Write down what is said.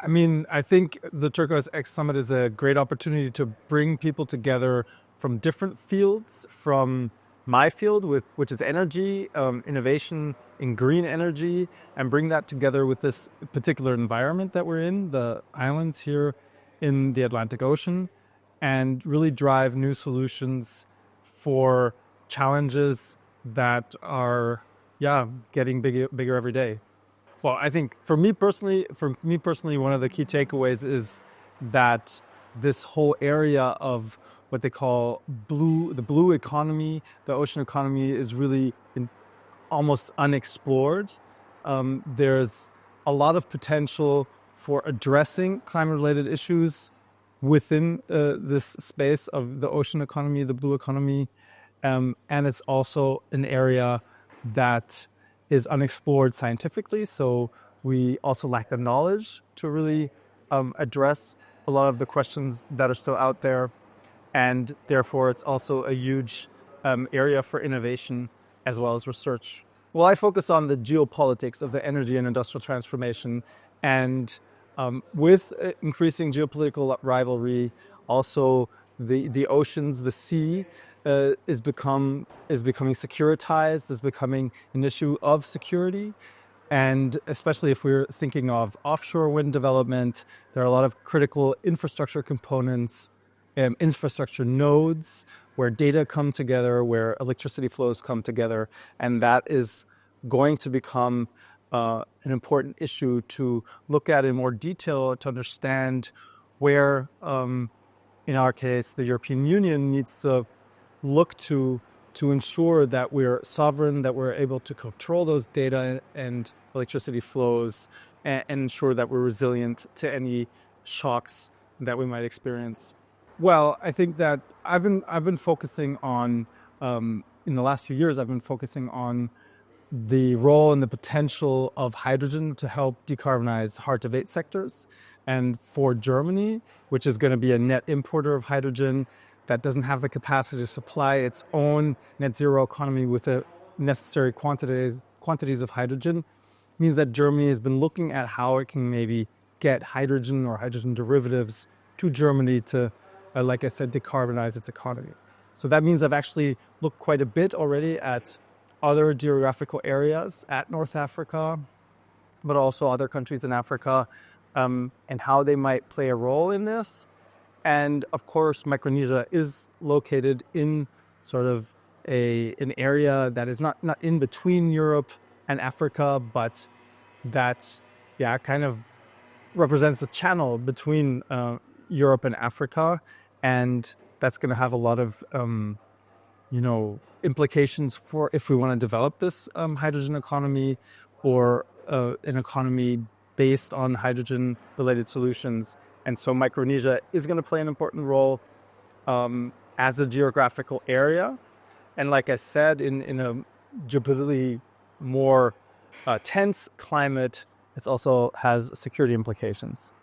I mean, I think the Turqouis X Summit is a great opportunity to bring people together from different fields, from my field, which is energy, innovation in green energy, and bring that together with this particular environment that we're in, the islands here in the Atlantic Ocean, and really drive new solutions for challenges that are, yeah, getting bigger every day. Well, I think for me personally, one of the key takeaways is that this whole area of what they call the blue economy, the ocean economy, is really almost unexplored. There's a lot of potential for addressing climate-related issues within this space of the ocean economy, the blue economy, and it's also an area that is unexplored scientifically. So we also lack the knowledge to really address a lot of the questions that are still out there. And therefore, it's also a huge area for innovation as well as research. Well, I focus on the geopolitics of the energy and industrial transformation. And with increasing geopolitical rivalry, also the oceans, the sea, is becoming securitized, is becoming an issue of security. And especially if we're thinking of offshore wind development, there are a lot of critical infrastructure components, infrastructure nodes where data come together, where electricity flows come together. And that is going to become an important issue to look at in more detail to understand where, in our case, the European Union needs to look to ensure that we're sovereign, that we're able to control those data and electricity flows, and ensure that we're resilient to any shocks that we might experience. Well, I think that I've been focusing on in the last few years. I've been focusing on the role and the potential of hydrogen to help decarbonize hard-to-abate sectors, and for Germany, which is going to be a net importer of hydrogen, that doesn't have the capacity to supply its own net zero economy with the necessary quantities of hydrogen, means that Germany has been looking at how it can maybe get hydrogen or hydrogen derivatives to Germany to, like I said, decarbonize its economy. So that means I've actually looked quite a bit already at other geographical areas, at North Africa, but also other countries in Africa, and how they might play a role in this. And of course, Micronesia is located in sort of an area that is not in between Europe and Africa, but that, yeah, kind of represents a channel between Europe and Africa. And that's going to have a lot of, implications for if we want to develop this hydrogen economy, or an economy based on hydrogen-related solutions. And so Micronesia is going to play an important role as a geographical area. And like I said, in a geopolitically more tense climate, it also has security implications.